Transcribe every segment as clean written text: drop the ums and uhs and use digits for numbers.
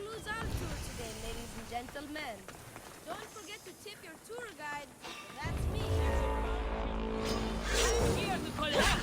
lose our tour today, ladies and gentlemen. Don't forget to tip your tour guide. That's me. I'm here to collect!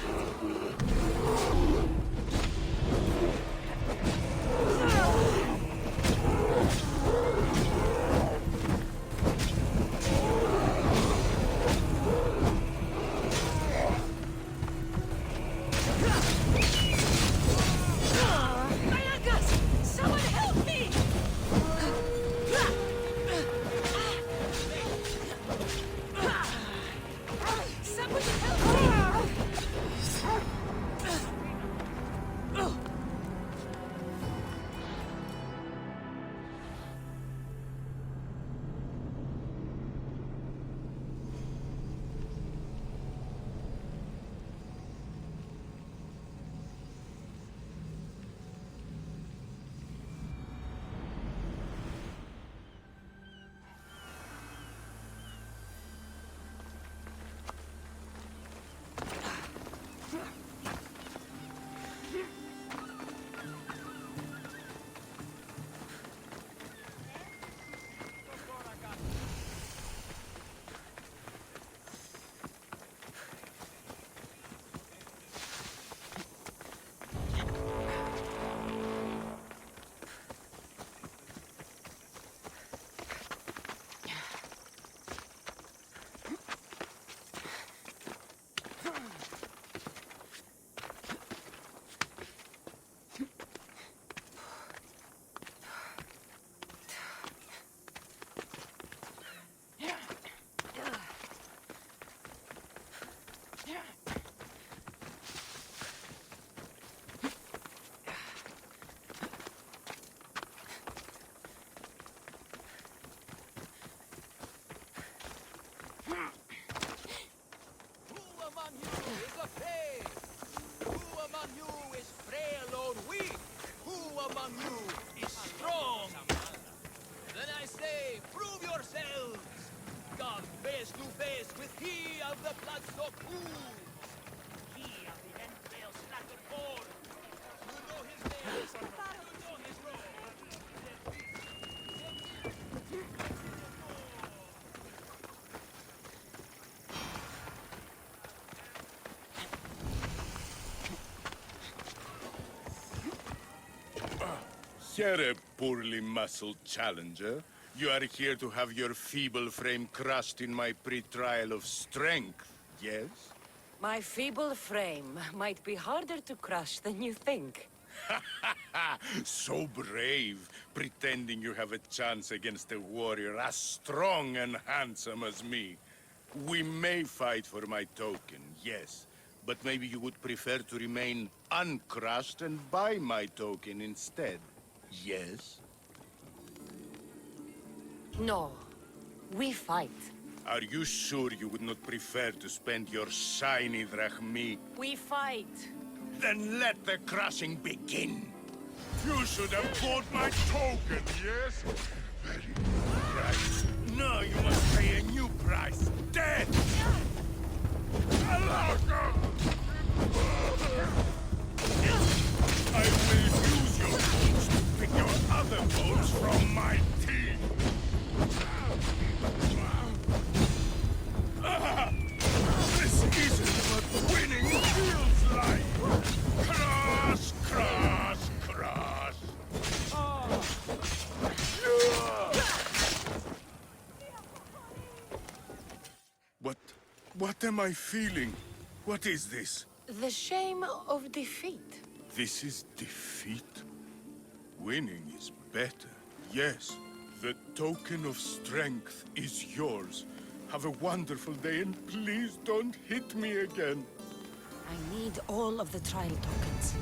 You're a poorly muscled challenger. You are here to have your feeble frame crushed in my pre-trial of strength, yes? My feeble frame might be harder to crush than you think. So brave, pretending you have a chance against a warrior as strong and handsome as me. We may fight for my token, yes. But maybe you would prefer to remain uncrushed and buy my token instead. Yes? No. We fight. Are you sure you would not prefer to spend your shiny drachmi? We fight. Then let the crushing begin. You should have bought my token, yes? Very price. No, you must pay a new price. Dead! I will use your bones to pick your other bones from my teeth. This isn't what winning feels like. Crush, crush, crush. What am I feeling? What is this? The shame of defeat. This is defeat. Winning is better. Yes, the token of strength is yours. Have a wonderful day and please don't hit me again. I need all of the trial tokens.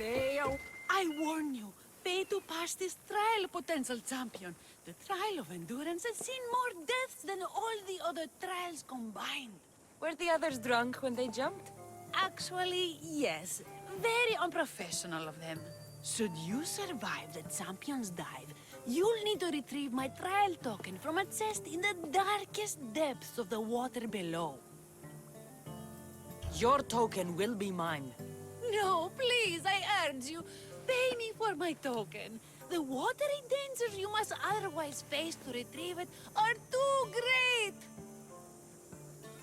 I warn you, pay to pass this trial, potential champion. The trial of endurance has seen more deaths than all the other trials combined. Were the others drunk when they jumped? Actually, yes. Very unprofessional of them. Should you survive the champion's dive, you'll need to retrieve my trial token from a chest in the darkest depths of the water below. Your token will be mine. No, please, I urge you. Pay me for my token. The watery dangers you must otherwise face to retrieve it are too great.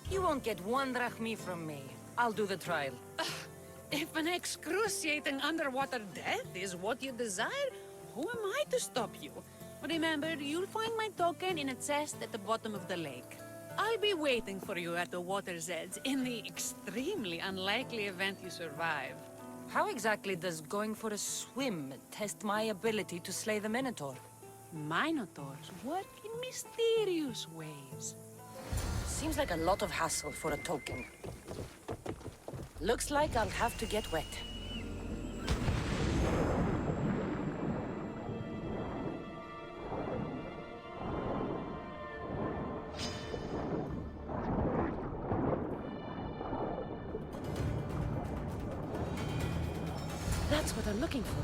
You won't get 1 drachmi from me. I'll do the trial. If an excruciating underwater death is what you desire, who am I to stop you? Remember, you'll find my token in a chest at the bottom of the lake. I'll be waiting for you at the water's edge in the extremely unlikely event you survive. How exactly does going for a swim test my ability to slay the Minotaur? Minotaurs work in mysterious ways. Seems like a lot of hassle for a token. Looks like I'll have to get wet. That's what I'm looking for.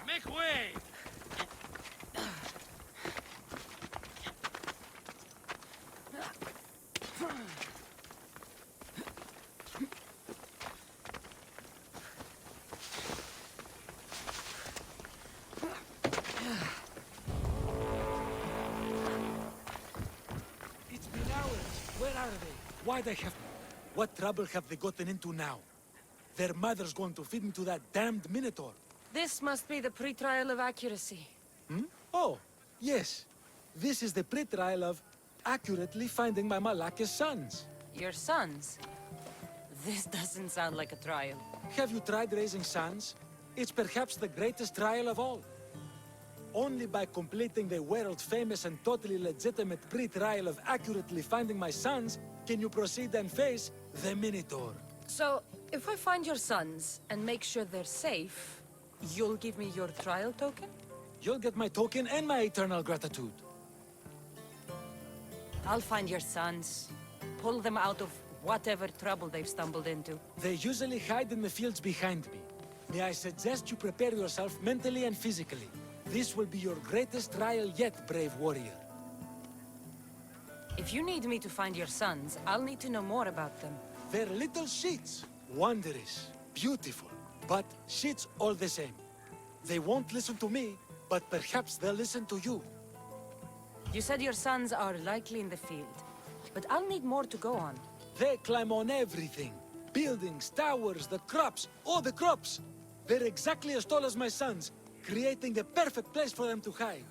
Make way! It's been hours. Where are they? Why they have... What trouble have they gotten into now? Their mother's going to feed me to that damned Minotaur. This must be the pre-trial of accuracy. Hmm? Oh, yes. This is the pre-trial of accurately finding my Malaka's sons. Your sons? This doesn't sound like a trial. Have you tried raising sons? It's perhaps the greatest trial of all. Only by completing the world-famous and totally legitimate pre-trial of accurately finding my sons can you proceed and face the Minotaur. So, if I find your sons and make sure they're safe, you'll give me your trial token? You'll get my token and my eternal gratitude. I'll find your sons. Pull them out of whatever trouble they've stumbled into. They usually hide in the fields behind me. May I suggest you prepare yourself mentally and physically. This will be your greatest trial yet, brave warrior. If you need me to find your sons, I'll need to know more about them. They're little shits. Wondrous, beautiful, but shits all the same. They won't listen to me, but perhaps they'll listen to you. You said your sons are likely in the field, but I'll need more to go on. They climb on everything. Buildings, towers, the crops, all the crops. They're exactly as tall as my sons, creating the perfect place for them to hide.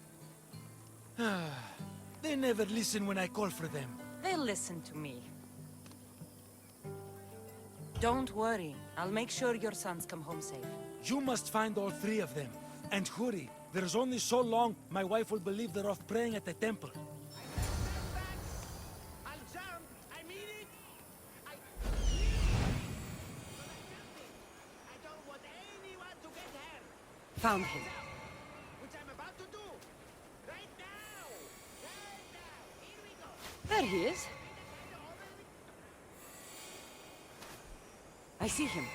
They never listen when I call for them. They'll listen to me. Don't worry. I'll make sure your sons come home safe. You must find all three of them. And hurry. There's only so long my wife will believe they're off praying at the temple. Found him. Which I'm about to do. Right now. Right now. Here we go. There he is. I see him.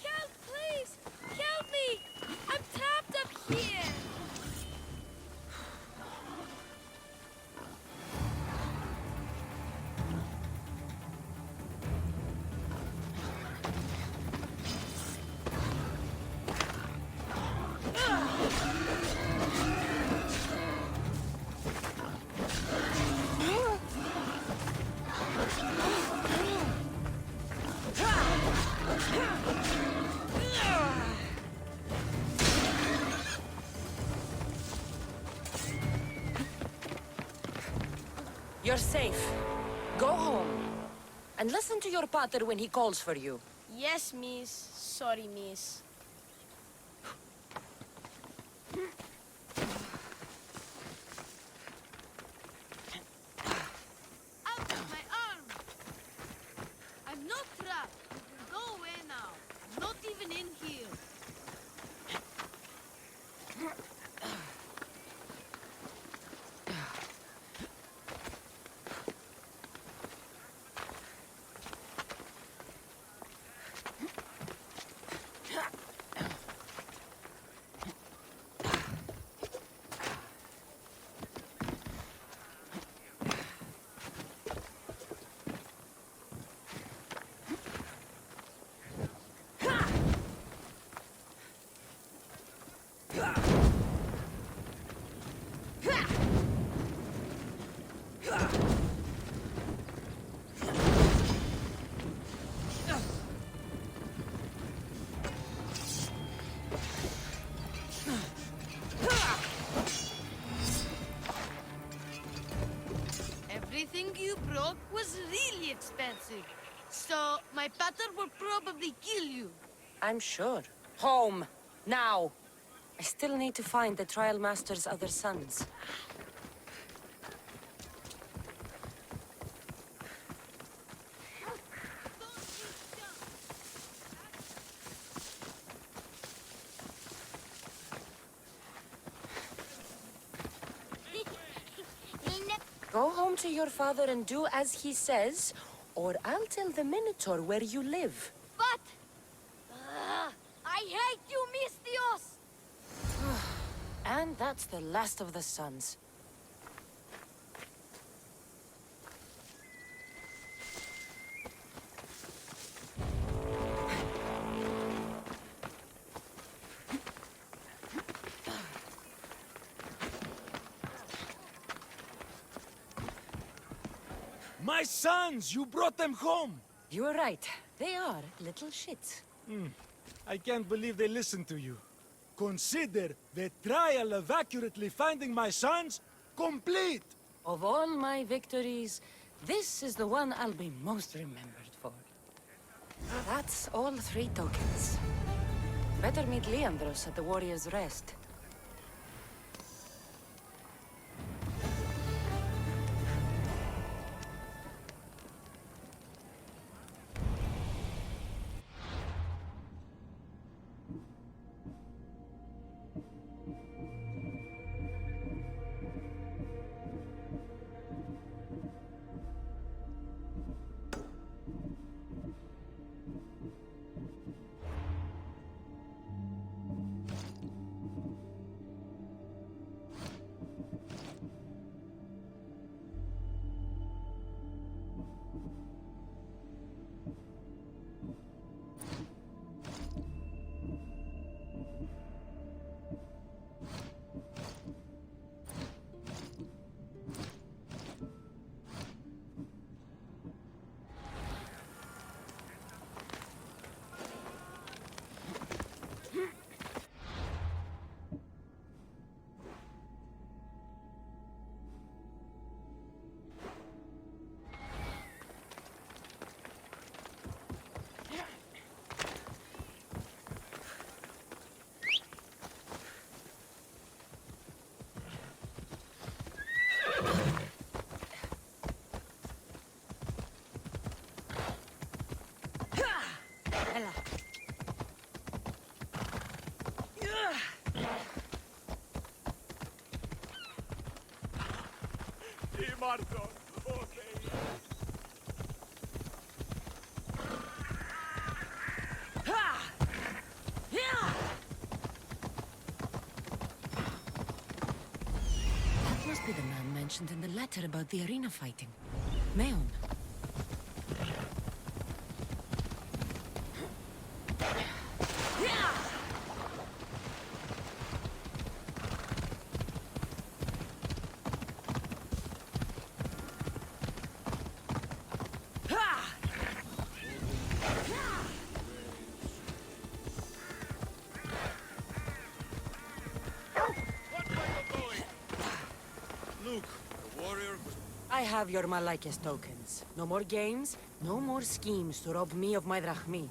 Help, please! Help me! I'm trapped up here! You're safe. Go home. And listen to your pater when he calls for you. Yes, miss. Sorry, miss. Out of my arm! I'm not trapped. You can go away now. I'm not even in here. Everything you broke was really expensive. So, my pater will probably kill you. I'm sure. Home. Now. I still need to find the trial master's other sons. Go home to your father and do as he says, or I'll tell the Minotaur where you live. But... I hate you, Mistios! And that's the last of the sons. My sons! You brought them home! You were right. They are little shits. I can't believe they listened to you. Consider the trial of accurately finding my sons complete! Of all my victories, this is the one I'll be most remembered for. That's all 3 tokens. Better meet Leandros at the Warrior's Rest. bardzo. That must be the man mentioned in the letter about the arena fighting. Meon. Look, the warrior was... I have your Malaikis tokens. No more games, no more schemes to rob me of my drachmi.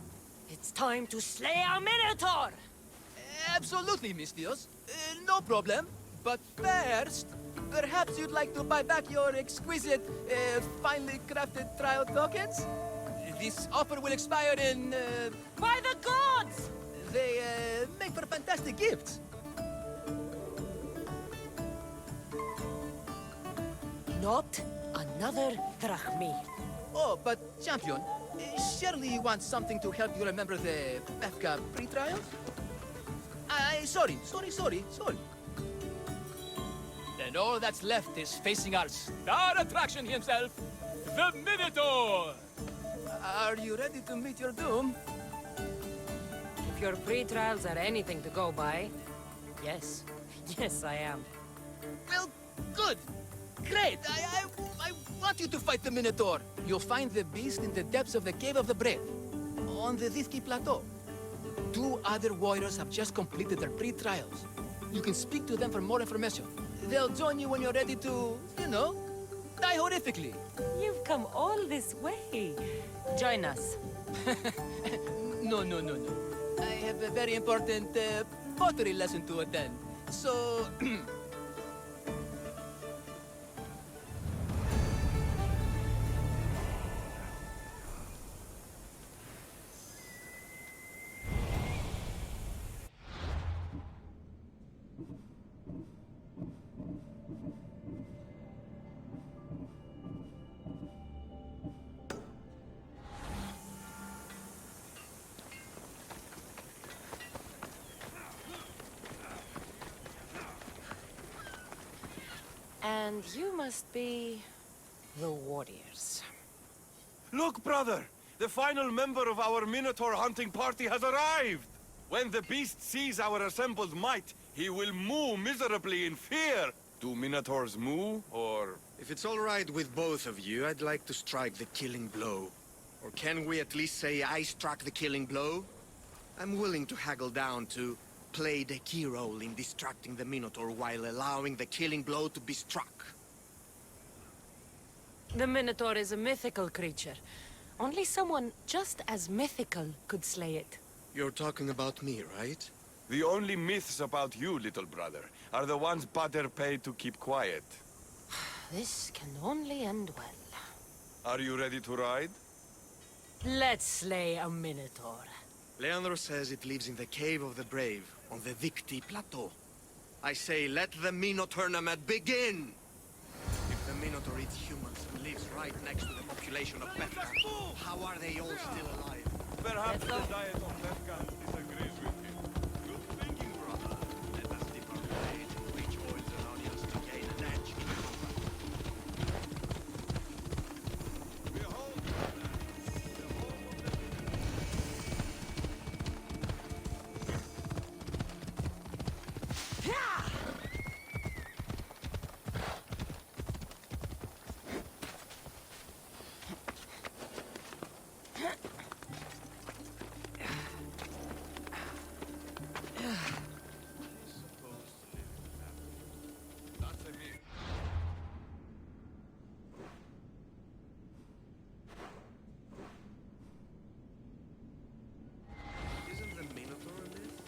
It's time to slay a Minotaur! Absolutely, Mistios. No problem. But first, perhaps you'd like to buy back your exquisite, finely crafted trial tokens? This offer will expire in... By the gods! They make for fantastic gifts. Not another drachmi. Oh, but champion, surely you want something to help you remember the Befka pre-trials? Sorry. Then all that's left is facing our star attraction himself, the Minotaur! Are you ready to meet your doom? If your pre-trials are anything to go by, yes. Yes, I am. Well, good. Great. I want you to fight the Minotaur. You'll find the beast in the depths of the Cave of the Brave, on the Zithki Plateau. 2 other warriors have just completed their pre-trials. You can speak to them for more information. They'll join you when you're ready to, die horrifically. You've come all this way. Join us. No. I have a very important pottery lesson to attend. So... And you must be the warriors. Look, brother! The final member of our Minotaur hunting party has arrived! When the beast sees our assembled might, he will moo miserably in fear! Do Minotaurs moo, or... If it's all right with both of you, I'd like to strike the killing blow. Or can we at least say I struck the killing blow? I'm willing to haggle down to play the key role in distracting the Minotaur while allowing the killing blow to be struck. The Minotaur is a mythical creature. Only someone just as mythical could slay it. You're talking about me, right? The only myths about you, little brother, are the ones Pater paid to keep quiet. This can only end well. Are you ready to ride? Let's slay a Minotaur. Leandro says it lives in the Cave of the Brave, on the Victi Plateau. I say, let the Minotaur tournament begin! If the Minotaur eats humans and lives right next to the population of Befka, how are they all still alive? Perhaps Let's go. the diet of Befka disagrees with him. Good thinking, brother. Let us dip our blade in rich oils and onions to gain an edge. Behold, brother, the home of the Minotaur. That's a myth. Isn't the Minotaur a myth?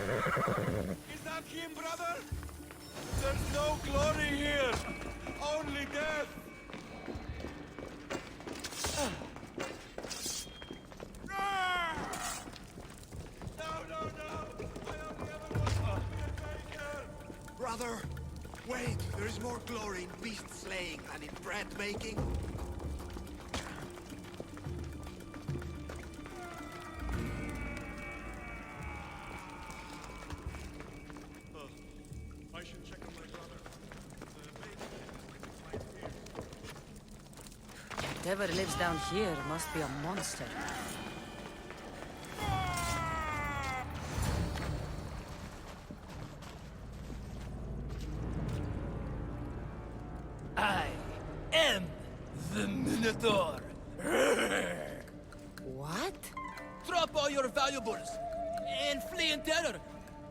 Is that him, brother? There's no glory here. Only death. No, no, no. I only ever want to be a baker. Brother, wait, there is more glory in beast slaying than in bread making. I should check on my brother. Whatever lives down here must be a monster. I am the Minotaur. What? Drop all your valuables and flee in terror.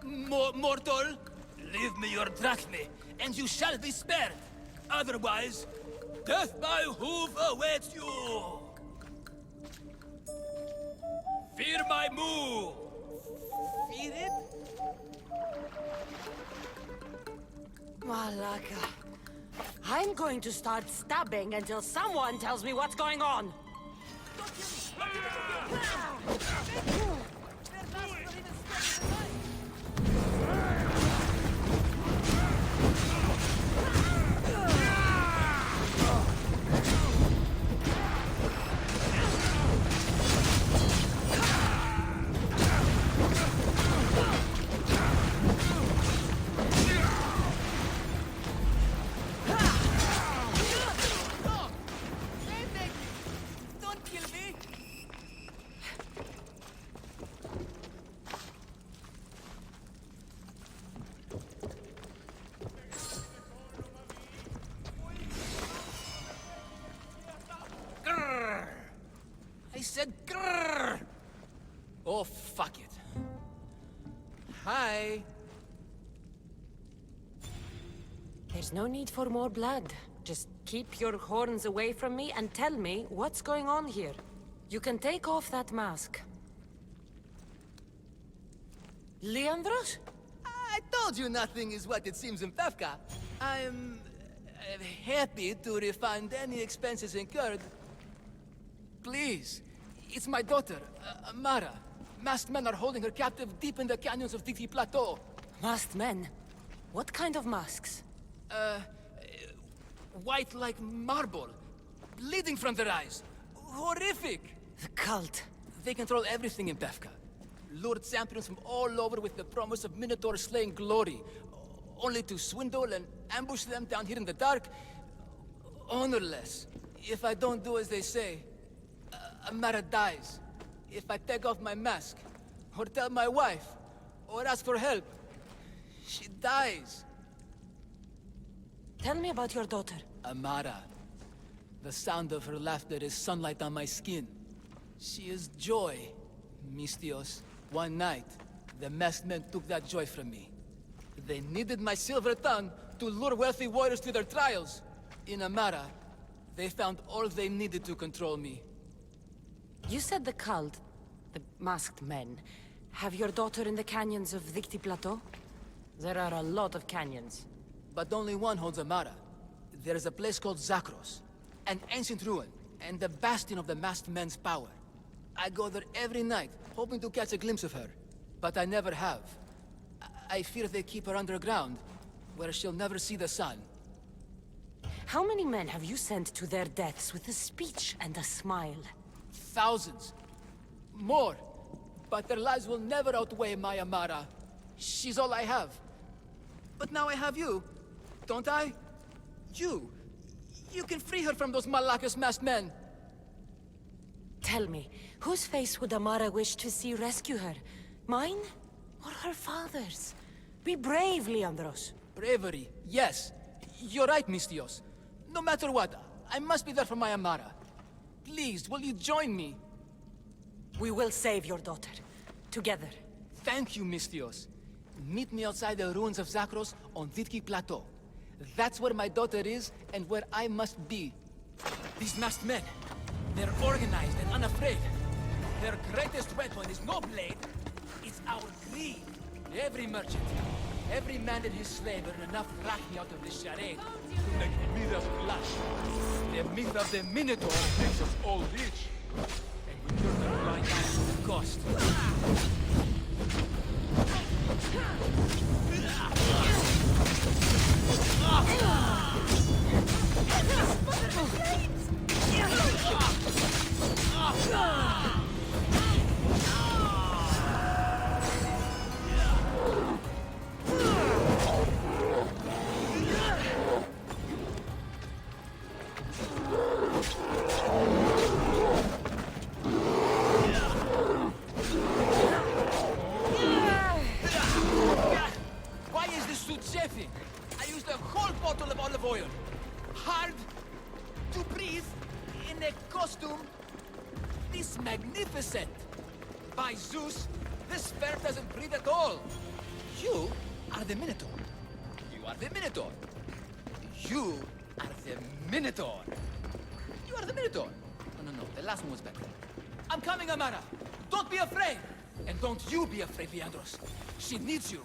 Mortal, leave me your drachme, and you shall be spared. Otherwise, death by hoof awaits you. Fear my move. Fear it? Malaka. I'm going to start stabbing until someone tells me what's going on. Don't kill me. Grrr. I said grrr. Oh, fuck it. Hi. There's no need for more blood. Just keep your horns away from me and tell me what's going on here. You can take off that mask. Leandros? I told you nothing is what it seems in Pevka. I'm happy to refund any expenses incurred. Please, it's my daughter, Amara. Masked men are holding her captive deep in the canyons of Titi Plateau. Masked men? What kind of masks? White like marble, bleeding from their eyes. Horrific! The cult. They control everything in Pevka. Lured champions from all over with the promise of Minotaur slaying glory, only to swindle and ambush them down here in the dark. Honorless. If I don't do as they say, Amara dies. If I take off my mask, or tell my wife, or ask for help, she dies. Tell me about your daughter. Amara. The sound of her laughter is sunlight on my skin. She is joy, Mistios. One night, the masked men took that joy from me. They needed my silver tongue to lure wealthy warriors to their trials. In Amara, they found all they needed to control me. You said the cult, the masked men, have your daughter in the canyons of Dicti Plateau? There are a lot of canyons. But only one holds Amara. There is a place called Zakros, an ancient ruin, and the bastion of the masked men's power. I go there every night, hoping to catch a glimpse of her. But I never have. I fear they keep her underground, where she'll never see the sun. How many men have you sent to their deaths with a speech and a smile? Thousands. More. But their lives will never outweigh my Amara. She's all I have. But now I have you, don't I? You can free her from those Malakas masked men. Tell me, whose face would Amara wish to see rescue her? Mine? Or her father's? Be brave, Leandros. Bravery, yes. You're right, Mistios. No matter what, I must be there for my Amara. Please, will you join me? We will save your daughter. Together. Thank you, Mistios. Meet me outside the ruins of Zakros on Vitki Plateau. That's where my daughter is, and where I must be. These masked men, they're organized and unafraid. Their greatest weapon is no blade, it's our greed. Every merchant, every man and his slave earn enough drachmi out of this charade to make mirrors blush. The myth of the Minotaur makes us all rich. And we turn a blind eye to the cost. Why is this suit chafing? I used a whole bottle of olive oil. Hard to breathe in a costume this magnificent. By Zeus, this fur doesn't breathe at all. You are the Minotaur. You are the Minotaur. You are the Minotaur. You are the Minotaur. No, the last one was better. I'm coming, Amara. Don't be afraid. And don't you be afraid, Leandros. She needs you.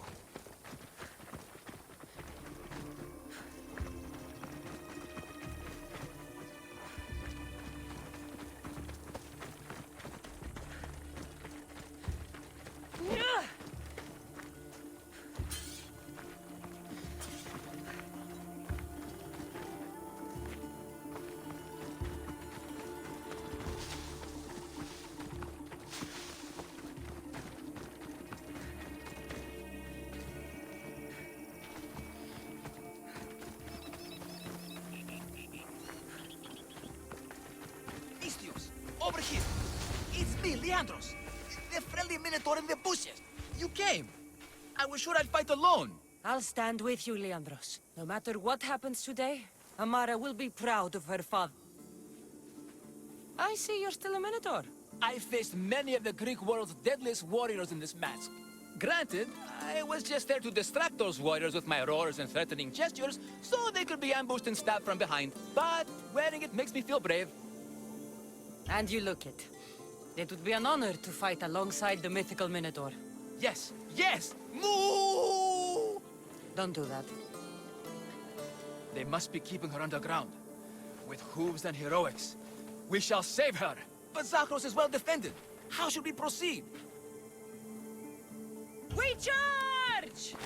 Over here. It's me, Leandros. The friendly Minotaur in the bushes. You came. I was sure I'd fight alone. I'll stand with you, Leandros. No matter what happens today, Amara will be proud of her father. I see you're still a Minotaur. I faced many of the Greek world's deadliest warriors in this mask. Granted, I was just there to distract those warriors with my roars and threatening gestures, so they could be ambushed and stabbed from behind. But wearing it makes me feel brave. And you look it. It would be an honor to fight alongside the mythical Minotaur. Yes, yes! Moo! Don't do that. They must be keeping her underground. With hooves and heroics. We shall save her. But Zakros is well defended. How should we proceed? We charge!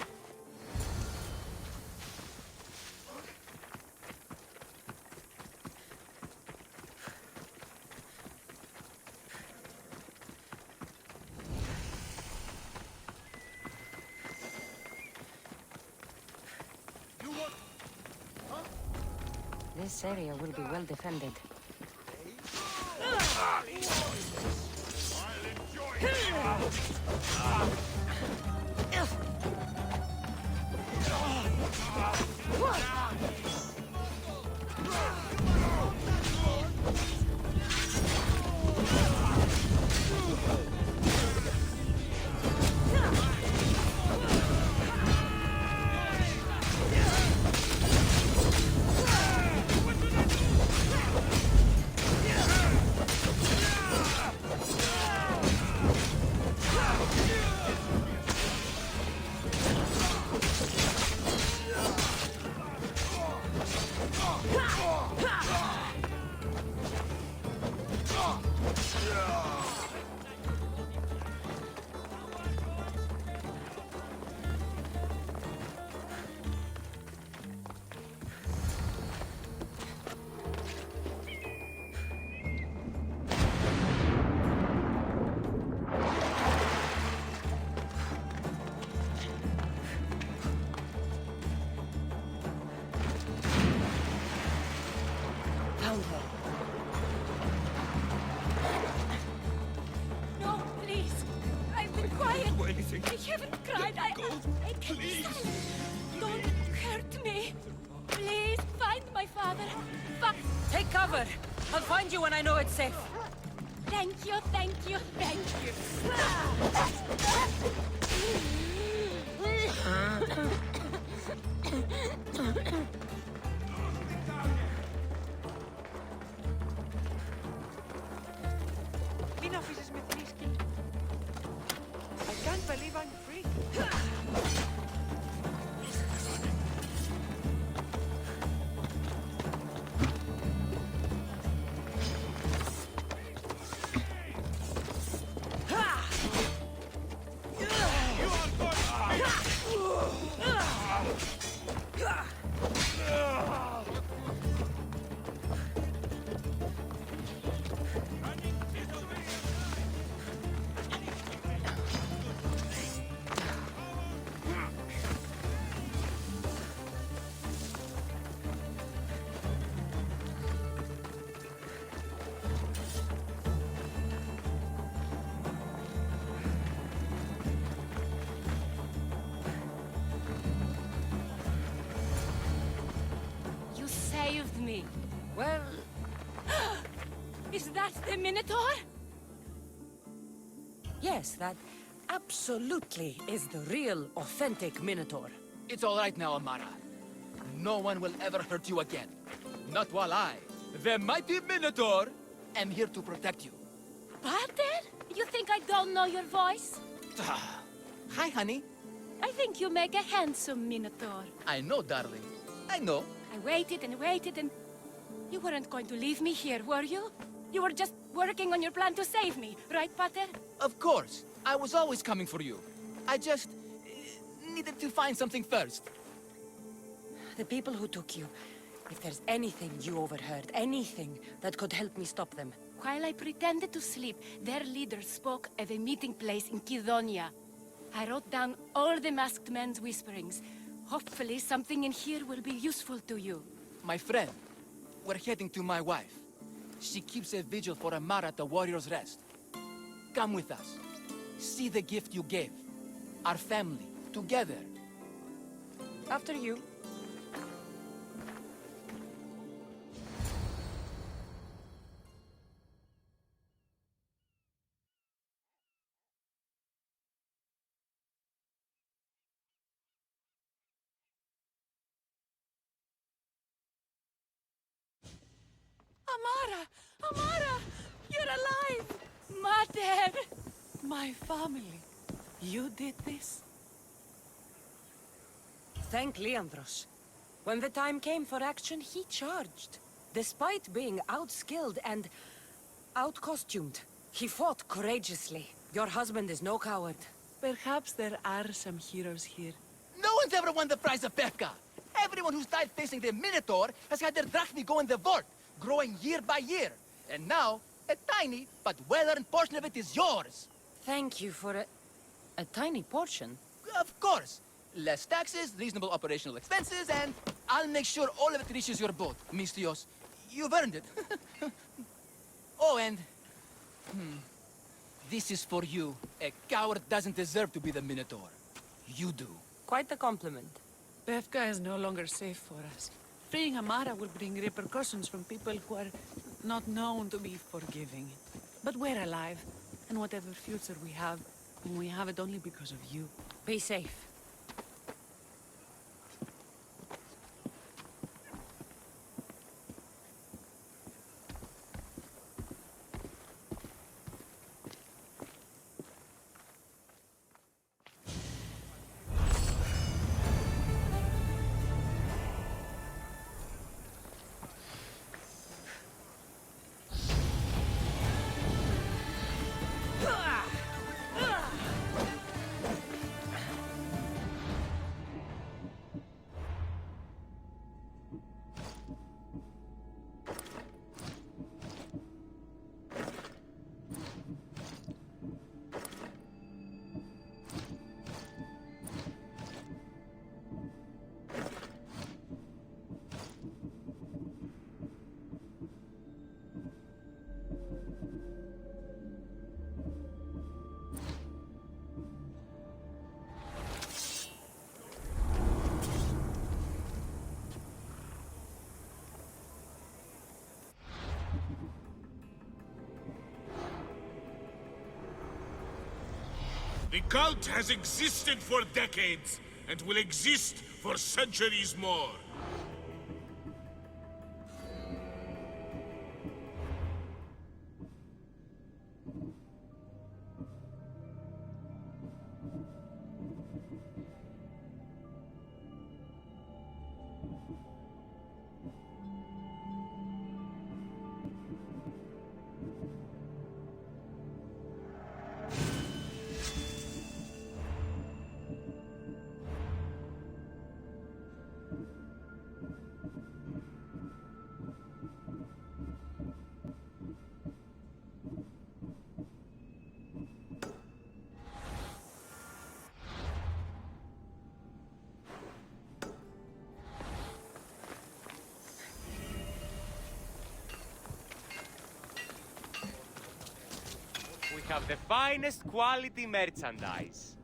This area will be well defended. No, please. I've been quiet. I haven't cried. I can be silent. Don't hurt me. Please find my father. Take cover. I'll find you when I know it's safe. Thank you, thank you, thank you. Enough is with these kids. I can't believe I'm free. saved me. Well, Is that the Minotaur? yes, that absolutely is the real, authentic Minotaur. It's all right now, Amara. No one will ever hurt you again. Not while I, the mighty Minotaur, am here to protect you. Pater? You think I don't know your voice? Hi, honey. I think you make a handsome Minotaur. I know, darling. I know. I waited and waited and... You weren't going to leave me here, were you? You were just working on your plan to save me, right, Pater? Of course. I was always coming for you. I just needed to find something first. The people who took you, if there's anything you overheard, anything that could help me stop them. While I pretended to sleep, their leader spoke of a meeting place in Kidonia. I wrote down all the masked men's whisperings. Hopefully something in here will be useful to you. My friend, we're heading to my wife. She keeps a vigil for Amara at the Warrior's Rest. Come with us. See the gift you gave. Our family, together. After you. Amara! Amara! You're alive! Mater! My family. You did this? Thank Leandros. When the time came for action, he charged. Despite being outskilled and out-costumed, he fought courageously. Your husband is no coward. Perhaps there are some heroes here. No one's ever won the prize of Pefka. Everyone who's died facing the Minotaur has had their drachmi go in the vault, growing year by year. And now, a tiny but well-earned portion of it is yours. Thank you for a tiny portion. Of course. Less taxes, reasonable operational expenses, and I'll make sure all of it reaches your boat, Mistios. You've earned it. Oh, and... This is for you. A coward doesn't deserve to be the Minotaur. You do. Quite the compliment. Pefka is no longer safe for us. Freeing Amara will bring repercussions from people who are not known to be forgiving. But we're alive, and whatever future we have it only because of you. Be safe. The cult has existed for decades, and will exist for centuries more. We have the finest quality merchandise.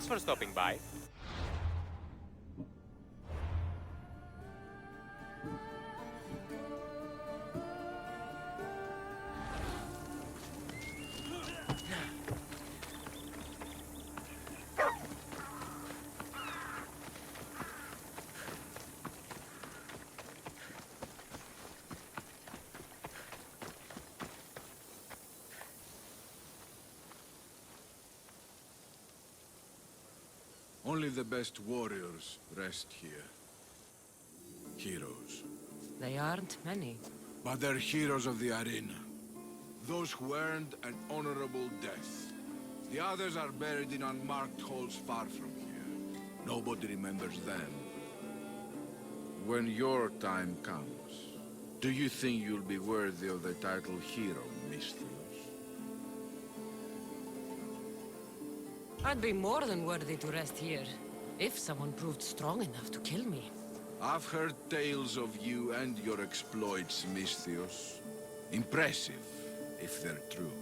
Thanks for stopping by. Only the best warriors rest here. Heroes. They aren't many. But they're heroes of the arena. Those who earned an honorable death. The others are buried in unmarked holes far from here. Nobody remembers them. When your time comes, do you think you'll be worthy of the title hero, Misthios? I'd be more than worthy to rest here, if someone proved strong enough to kill me. I've heard tales of you and your exploits, Misthios. Impressive, if they're true.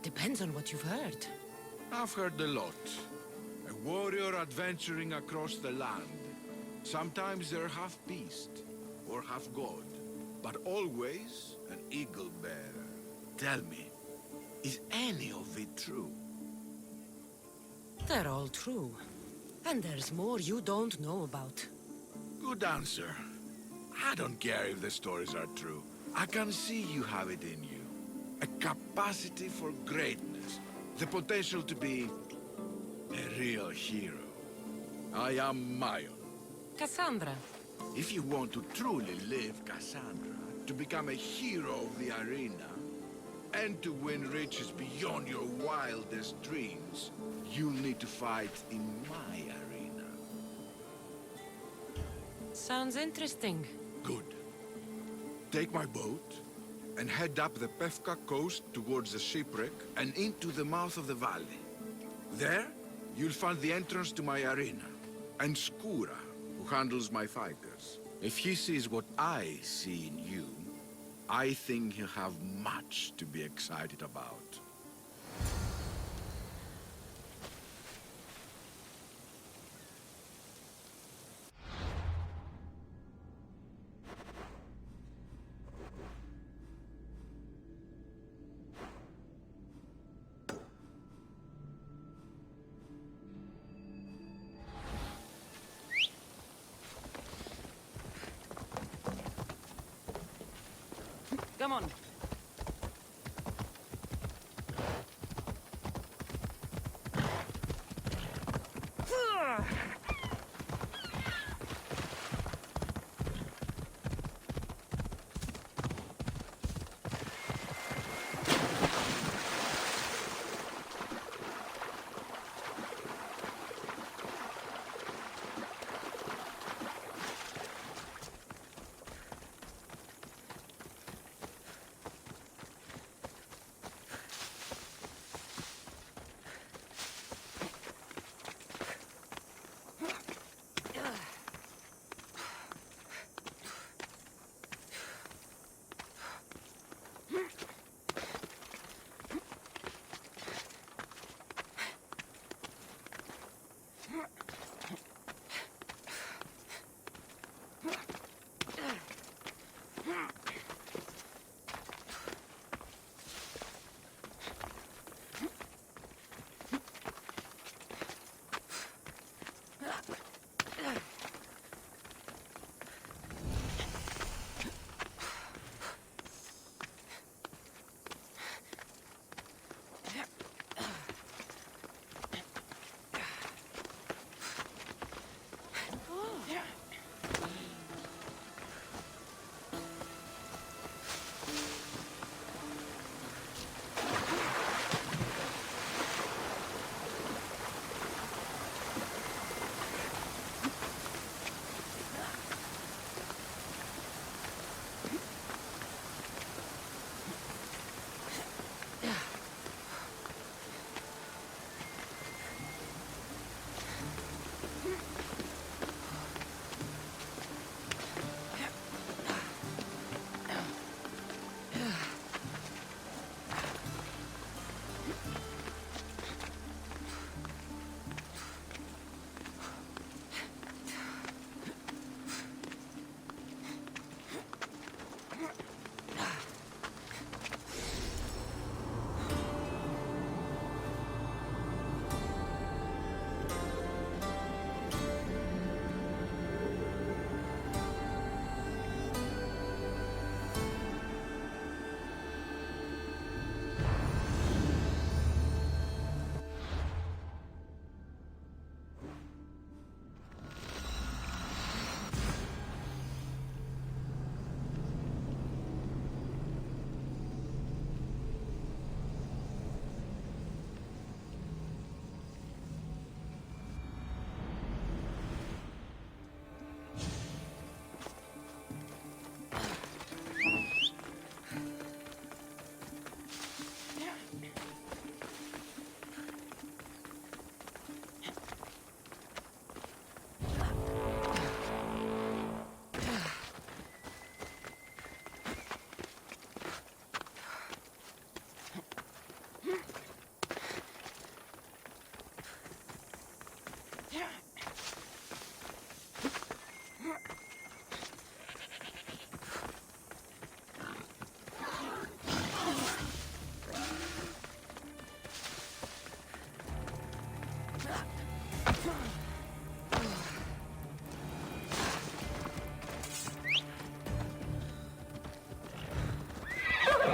Depends on what you've heard. I've heard a lot. A warrior adventuring across the land. Sometimes they're half beast, or half god, but always an eagle bearer. Tell me, is any of it true? They're all true. And there's more you don't know about. Good answer. I don't care if the stories are true. I can see you have it in you. A capacity for greatness. The potential to be a real hero. I am Mayon. Cassandra. If you want to truly live Cassandra, to become a hero of the arena, and to win riches beyond your wildest dreams, you'll need to fight in my arena. Sounds interesting. Good. Take my boat and head up the Pefka coast towards the shipwreck and into the mouth of the valley. There, you'll find the entrance to my arena, and Skura, who handles my fighters. If he sees what I see in you, I think he'll have much to be excited about. Come on.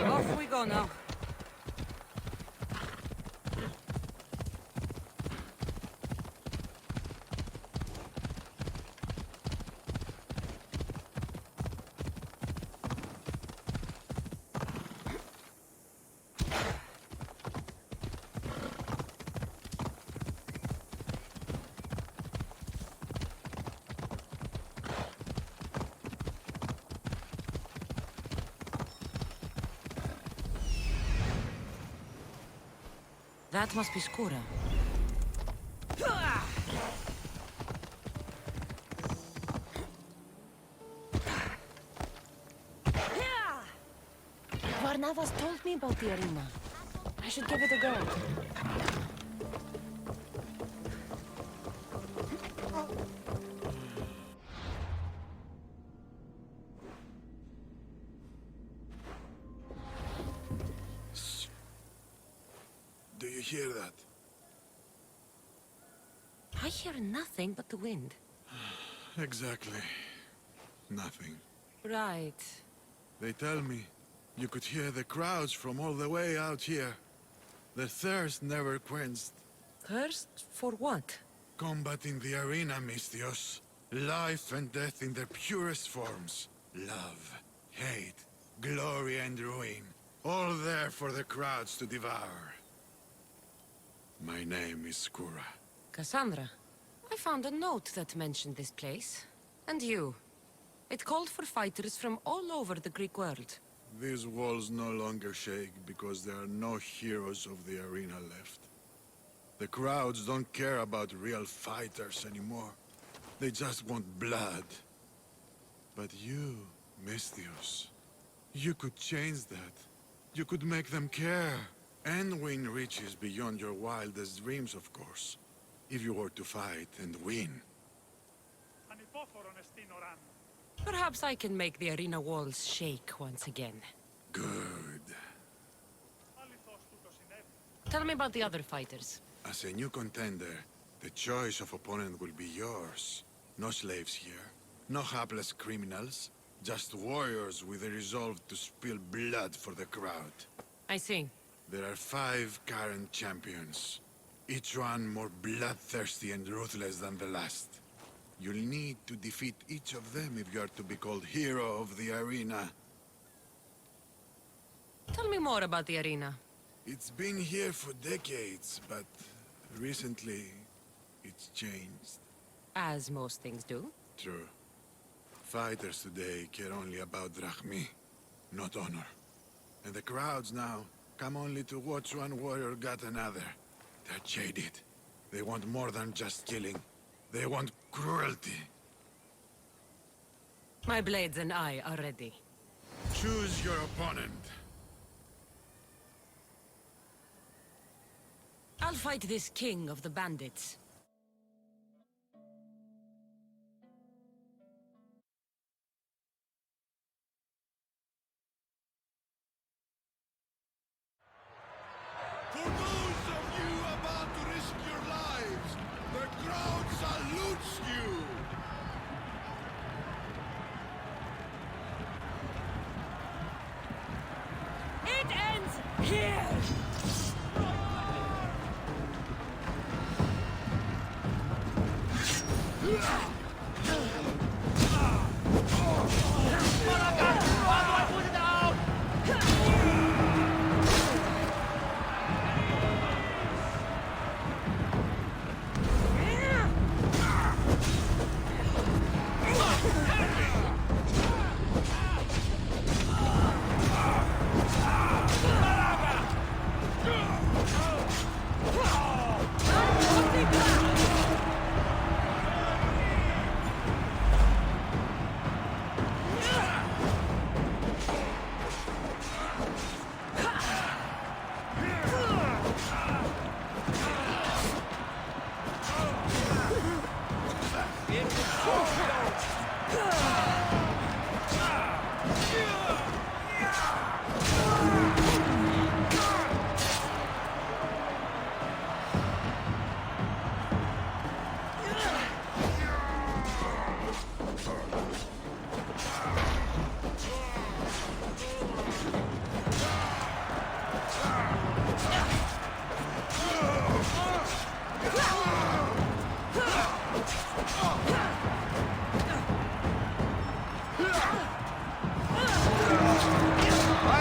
Off we go now. That must be Skura. Varnavas told me about the arena. I should give it a go. Do you hear that? I hear nothing but the wind. Exactly. Nothing. Right. They tell me you could hear the crowds from all the way out here. The thirst never quenched. Thirst for what? Combat in the arena, Misthios. Life and death in their purest forms. Love, hate, glory and ruin. All there for the crowds to devour. My name is Skura. Cassandra. I found a note that mentioned this place. And you. It called for fighters from all over the Greek world. These walls no longer shake because there are no heroes of the arena left. The crowds don't care about real fighters anymore. They just want blood. But you, Misthios, you could change that. You could make them care. And win riches beyond your wildest dreams, of course. If you were to fight and win. Perhaps I can make the arena walls shake once again. Good. Tell me about the other fighters. As a new contender, the choice of opponent will be yours. No slaves here. No hapless criminals. Just warriors with the resolve to spill blood for the crowd. I see. There are 5 current champions. Each one more bloodthirsty and ruthless than the last. You'll need to defeat each of them if you are to be called hero of the arena. Tell me more about the arena. It's been here for decades, but recently it's changed. As most things do. True. Fighters today care only about drachmi, not honor. And the crowds now come only to watch one warrior gut another. They're jaded. They want more than just killing. They want cruelty. My blades and I are ready. Choose your opponent. I'll fight this king of the bandits. It ends here!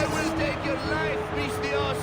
I will take your life, mis Dios!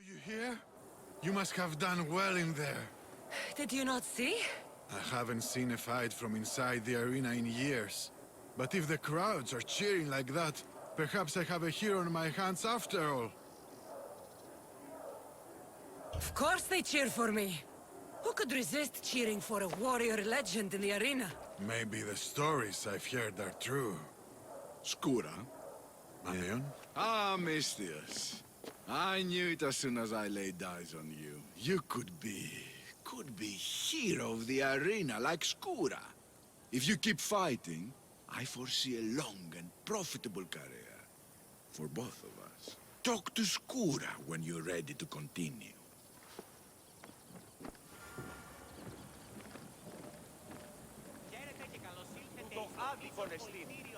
You hear? You must have done well in there. Did you not see? I haven't seen a fight from inside the arena in years. But if the crowds are cheering like that, perhaps I have a hero on my hands after all. Of course they cheer for me. Who could resist cheering for a warrior legend in the arena? Maybe the stories I've heard are true. Skura? Aeon? Ah, Mistius. I knew it as soon as I laid eyes on you. You could be hero of the arena like Skura. If you keep fighting, I foresee a long and profitable career for both of us. Talk to Skura when you're ready to continue. Χαίρετε και καλώς ήλθετε στο άδικο εστίριο